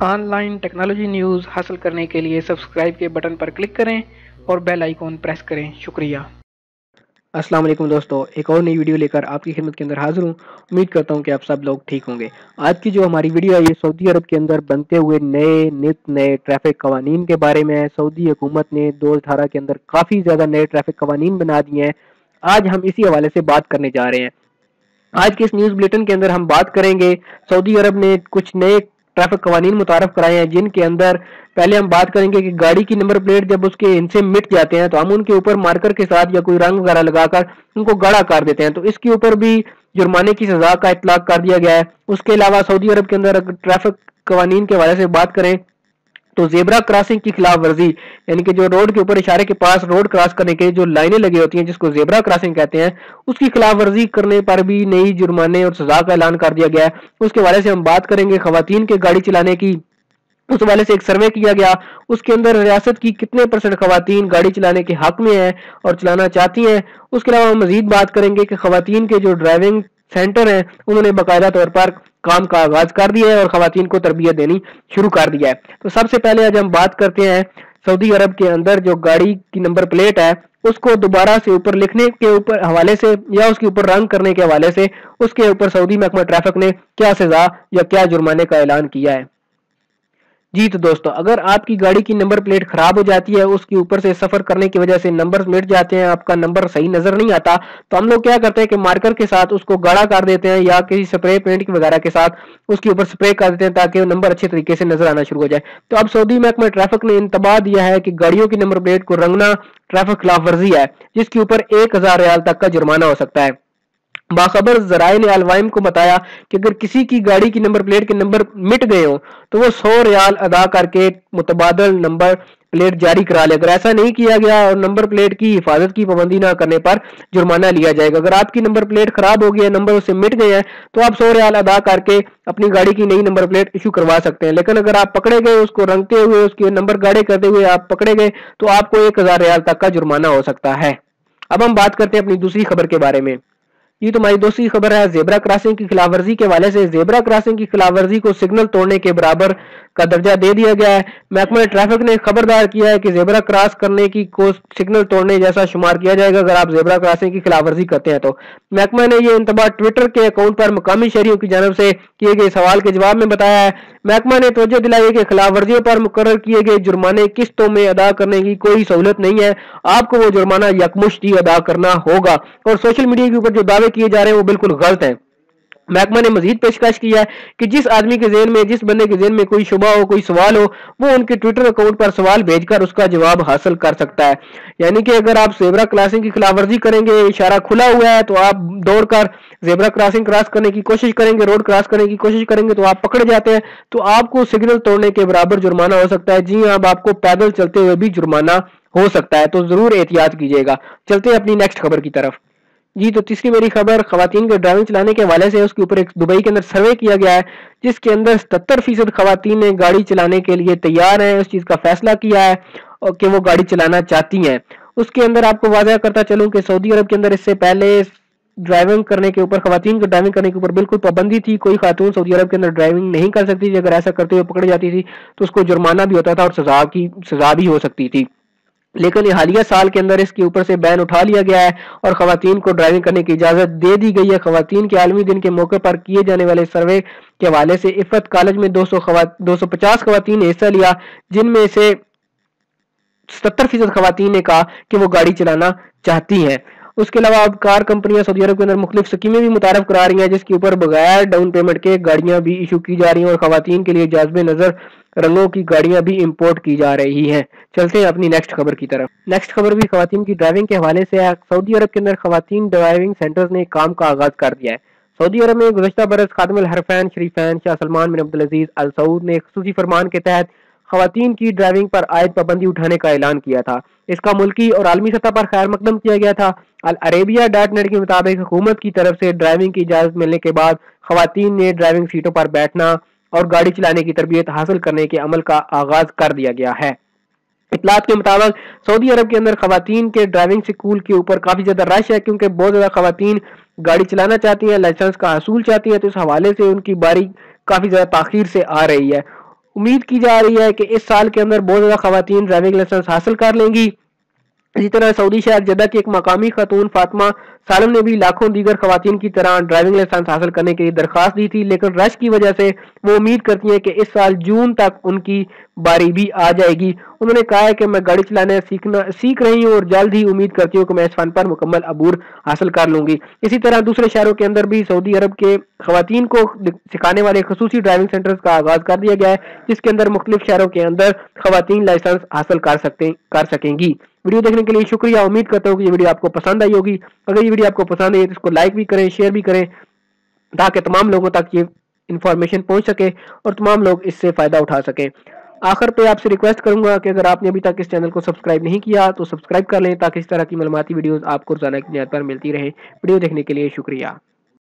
On line technology news حاصل کرنے کے لیے سبسکرائب کے بٹن پر کلک کریں اور بیل آئیکن پریس کریں۔ شکریہ۔ السلام علیکم دوستو، ایک اور نئی ویڈیو لے کر آپ کی خدمت کے اندر حاضر ہوں۔ امید کرتا ہوں کہ آپ سب لوگ ٹھیک ہوں گے۔ آج کی جو ہماری ویڈیو ہے یہ سعودی عرب کے اندر بنتے ہوئے نئے ٹریفک قوانین کے بارے میں ہے۔ سعودی حکومت نے 2018 کے اندر کافی زیادہ نئے ٹریفک قوانین بنا دیے ہیں۔ آج ہم اسی حوالے سے بات کرنے جا رہے ہیں۔ آج کے اس نیوز بلیٹن کے اندر ہم بات کریں گے سعودی عرب نے کچھ نئے ٹریفک قوانین متعارف کرائے ہیں، جن کے اندر پہلے ہم بات کریں گے کہ گاڑی کی نمبر پلیٹ جب اس کے ان سے مٹ جاتے ہیں تو ہم ان کے اوپر مارکر کے ساتھ یا کوئی رنگ وغیرہ لگا کر ان کو گاڑا کر دیتے ہیں، تو اس کے اوپر بھی جرمانے کی سزا کا اطلاق کر دیا گیا ہے۔ اس کے علاوہ سعودی عرب کے اندر اگر ٹریفک قوانین کے حوالے سے بات کریں تو زیبرا کراسنگ کی خلاف ورزی، یعنی کہ جو روڈ کے اوپر اشارے کے پاس روڈ کراس کرنے کے جو لائنیں لگی ہوتی ہیں جس کو زیبرا کراسنگ کہتے ہیں، اس کی خلاف ورزی کرنے پر بھی نئی جرمانے اور سزا کا اعلان کر دیا گیا ہے۔ اس کے حوالے سے ہم بات کریں گے خواتین کے گاڑی چلانے کی۔ اس حوالے سے ایک سروے کیا گیا، اس کے اندر ریاست کی کتنے % خواتین گاڑی چلانے کے حق میں ہیں اور چلانا چاہتی ہیں۔ اس کے علاوہ ہم مزید بات کریں گے کہ خواتین کے جو ڈرائیونگ سینٹر ہیں انہوں نے باقاعدہ طور پر کام کا آغاز کر دیا ہے اور خواتین کو تربیت دینی شروع کر دیا ہے۔ تو سب سے پہلے آج ہم بات کرتے ہیں سعودی عرب کے اندر جو گاڑی کی نمبر پلیٹ ہے اس کو دوبارہ سے اوپر لکھنے کے اوپر حوالے سے یا اس کے اوپر رنگ کرنے کے حوالے سے اس کے اوپر سعودی محکمہ ٹریفک نے کیا سزا یا کیا جرمانے کا اعلان کیا ہے۔ جی تو دوستو، اگر آپ کی گاڑی کی نمبر پلیٹ خراب ہو جاتی ہے، اس کے اوپر سے سفر کرنے کی وجہ سے نمبر مٹ جاتے ہیں، آپ کا نمبر صحیح نظر نہیں آتا، تو ہم لوگ کیا کرتے ہیں کہ مارکر کے ساتھ اس کو گاڑا کر دیتے ہیں یا کسی سپرے پینٹ وغیرہ کے ساتھ اس کے اوپر سپرے کر دیتے ہیں تاکہ وہ نمبر اچھے طریقے سے نظر آنا شروع ہو جائے۔ تو اب سعودی محکمہ ٹریفک نے انتباہ دیا ہے کہ گاڑیوں کی نمبر پلیٹ کو رنگنا ٹریفک خلاف ورزی ہے، جس کے اوپر 1000 ریال تک کا جرمانہ ہو سکتا ہے۔ باخبر ذرائع نے الوائم کو بتایا کہ اگر کسی کی گاڑی کی نمبر پلیٹ کے نمبر مٹ گئے ہوں تو وہ 100 ریال ادا کر کے متبادل نمبر پلیٹ جاری کرا لے۔ اگر ایسا نہیں کیا گیا اور نمبر پلیٹ کی حفاظت کی پابندی نہ کرنے پر جرمانہ لیا جائے گا۔ اگر آپ کی نمبر پلیٹ خراب ہو گئی ہے، نمبر اس سے مٹ گئے ہیں، تو آپ 100 ریال ادا کر کے اپنی گاڑی کی نئی نمبر پلیٹ ایشو کروا سکتے ہیں، لیکن اگر آپ پکڑے گئے اس کو رنگتے ہوئے اس کے نمبر گاڑے کرتے ہوئے آپ پکڑے گئے تو آپ کو 1000 ریال تک کا جرمانہ ہو سکتا ہے۔ اب ہم بات کرتے ہیں اپنی دوسری خبر کے بارے میں۔ یہ تو ہماری دوسری خبر ہے زیبرا کراسنگ کی خلاف ورزی کے حوالے سے۔ زیبرا کراسنگ کی خلاف ورزی کو سگنل توڑنے کے برابر کا درجہ دے دیا گیا ہے۔ محکمہ ٹریفک نے خبردار کیا ہے کہ زیبرا کراس کرنے کی کو سگنل توڑنے جیسا شمار کیا جائے گا اگر آپ زیبرا کراسنگ کی خلاف ورزی کرتے ہیں تو۔ محکمہ نے یہ انتباہ ٹویٹر کے اکاؤنٹ پر مقامی شہریوں کی جانب سے کیے گئے سوال کے جواب میں بتایا ہے۔ محکمہ نے توجہ دلائی کہ خلاف ورزیوں پر مقرر کیے گئے جرمانے قسطوں میں ادا کرنے کی کوئی سہولت نہیں ہے، آپ کو وہ جرمانہ یکمشت ادا کرنا ہوگا، اور سوشل میڈیا کے اوپر جو دعوے کیے جا رہے ہیں وہ بالکل غلط ہیں۔ محکمہ نے مزید پیشکش کیا ہے کہ جس آدمی کے ذہن میں، جس بندے کے ذہن میں کوئی شبہ ہو، کوئی سوال ہو، وہ ان کے ٹویٹر اکاؤنٹ پر سوال بھیج کر اس کا جواب حاصل کر سکتا ہے۔ یعنی کہ اگر آپ زیبرا کراسنگ کی خلاف ورزی کریں گے، اشارہ کھلا ہوا ہے تو آپ دوڑ کر زیبرا کراسنگ کراس کرنے کی کوشش کریں گے، روڈ کراس کرنے کی کوشش کریں گے تو آپ پکڑ جاتے ہیں تو آپ کو سگنل توڑنے کے برابر جرمانہ ہو سکتا ہے۔ جی ہاں، اب آپ کو پیدل چلتے ہوئے بھی جرمانہ ہو سکتا ہے، تو ضرور احتیاط کیجیے گا۔ چلتے ہیں اپنی نیکسٹ خبر کی طرف۔ جی تو تیسری میری خبر خواتین کے ڈرائیونگ چلانے کے حوالے سے۔ اس کے اوپر ایک دبئی کے اندر سروے کیا گیا ہے جس کے اندر 77% خواتین نے گاڑی چلانے کے لیے تیار ہیں، اس چیز کا فیصلہ کیا ہے کہ وہ گاڑی چلانا چاہتی ہیں۔ اس کے اندر آپ کو واضح کرتا چلوں کہ سعودی عرب کے اندر اس سے پہلے ڈرائیونگ کرنے کے اوپر، خواتین کو ڈرائیونگ کرنے کے اوپر بالکل پابندی تھی۔ کوئی خاتون سعودی عرب کے اندر ڈرائیونگ نہیں کر سکتی تھی، اگر ایسا کرتے ہوئے پکڑ جاتی تھی تو اس کو جرمانہ بھی ہوتا تھا اور سزا بھی ہو سکتی تھی۔ لیکن یہ حالیہ سال کے اندر اس کے اوپر سے بین اٹھا لیا گیا ہے اور خواتین کو ڈرائیونگ کرنے کی اجازت دے دی گئی ہے۔ خواتین کے عالمی دن کے موقع پر کیے جانے والے سروے کے حوالے سے عفت کالج میں 250 خواتین نے حصہ لیا، جن میں سے 70% خواتین نے کہا کہ وہ گاڑی چلانا چاہتی ہیں۔ اس کے علاوہ اب کار کمپنیاں سعودی عرب کے اندر مختلف سکیمیں بھی متعارف کرا رہی ہیں جس کے اوپر بغیر ڈاؤن پیمنٹ کے گاڑیاں بھی ایشو کی جا رہی ہیں اور خواتین کے لیے جاذب نظر رنگوں کی گاڑیاں بھی امپورٹ کی جا رہی ہیں۔ چلتے ہیں اپنی نیکسٹ خبر کی طرف۔ نیکسٹ خبر بھی خواتین کی ڈرائیونگ کے حوالے سے ہے۔ سعودی عرب کے اندر خواتین ڈرائیونگ سینٹرز نے کام کا آغاز کر دیا ہے۔ سعودی عرب میں گزشتہ برس خادم الحرفین شریفین شاہ سلمان بن عبدالعزیز ال سعود نے خصوصی فرمان کے تحت خواتین کی ڈرائیونگ پر عائد پابندی اٹھانے کا اعلان کیا تھا۔ اس کا ملکی اور عالمی سطح پر خیر مقدم کیا گیا تھا۔ العربیہ.net کے مطابق حکومت کی طرف سے ڈرائیونگ کی اجازت ملنے کے بعد خواتین نے ڈرائیونگ سیٹوں پر بیٹھنا اور گاڑی چلانے کی تربیت حاصل کرنے کے عمل کا آغاز کر دیا گیا ہے۔ اطلاعات کے مطابق سعودی عرب کے اندر خواتین کے ڈرائیونگ سکول کے اوپر کافی زیادہ رش ہے کیونکہ بہت زیادہ خواتین گاڑی چلانا چاہتی ہیں، لائسنس کا حصول چاہتی ہیں، تو اس حوالے سے ان کی باری کافی زیادہ تاخیر سے آ رہی ہے۔ امید کی جا رہی ہے کہ اس سال کے اندر بہت زیادہ خواتین ڈرائیونگ لائسنس حاصل کر لیں گی۔ اسی طرح سعودی شہر جدہ کی ایک مقامی خاتون فاطمہ سالم نے بھی لاکھوں دیگر خواتین کی طرح ڈرائیونگ لائسنس حاصل کرنے کے لیے درخواست دی تھی، لیکن رش کی وجہ سے وہ امید کرتی ہیں کہ اس سال جون تک ان کی باری بھی آ جائے گی۔ انہوں نے کہا ہے کہ میں گاڑی چلانا سیکھ رہی ہوں اور جلد ہی امید کرتی ہوں کہ میں اس فن پر مکمل عبور حاصل کر لوں گی۔ اسی طرح دوسرے شہروں کے اندر بھی سعودی عرب کے خواتین کو سکھانے والے خصوصی ڈرائیونگ سینٹرز کا آغاز کر دیا گیا ہے، جس کے اندر مختلف شہروں کے اندر خواتین لائسنس حاصل کر سکیں گی۔ ویڈیو دیکھنے کے لیے شکریہ۔ امید کرتا ہوں کہ یہ ویڈیو آپ کو پسند آئی ہوگی۔ اگر یہ ویڈیو آپ کو پسند آئی تو اس کو لائک بھی کریں، شیئر بھی کریں، تاکہ تمام لوگوں تک یہ انفارمیشن پہنچ سکے اور تمام لوگ اس سے فائدہ اٹھا سکیں۔ آخر پہ آپ سے ریکویسٹ کروں گا کہ اگر آپ نے ابھی تک اس چینل کو سبسکرائب نہیں کیا تو سبسکرائب کر لیں، تاکہ اس طرح کی معلوماتی ویڈیوز آپ کو روزانہ کی بنیاد پر ملتی رہیں۔ ویڈیو دیکھنے کے لیے شکریہ۔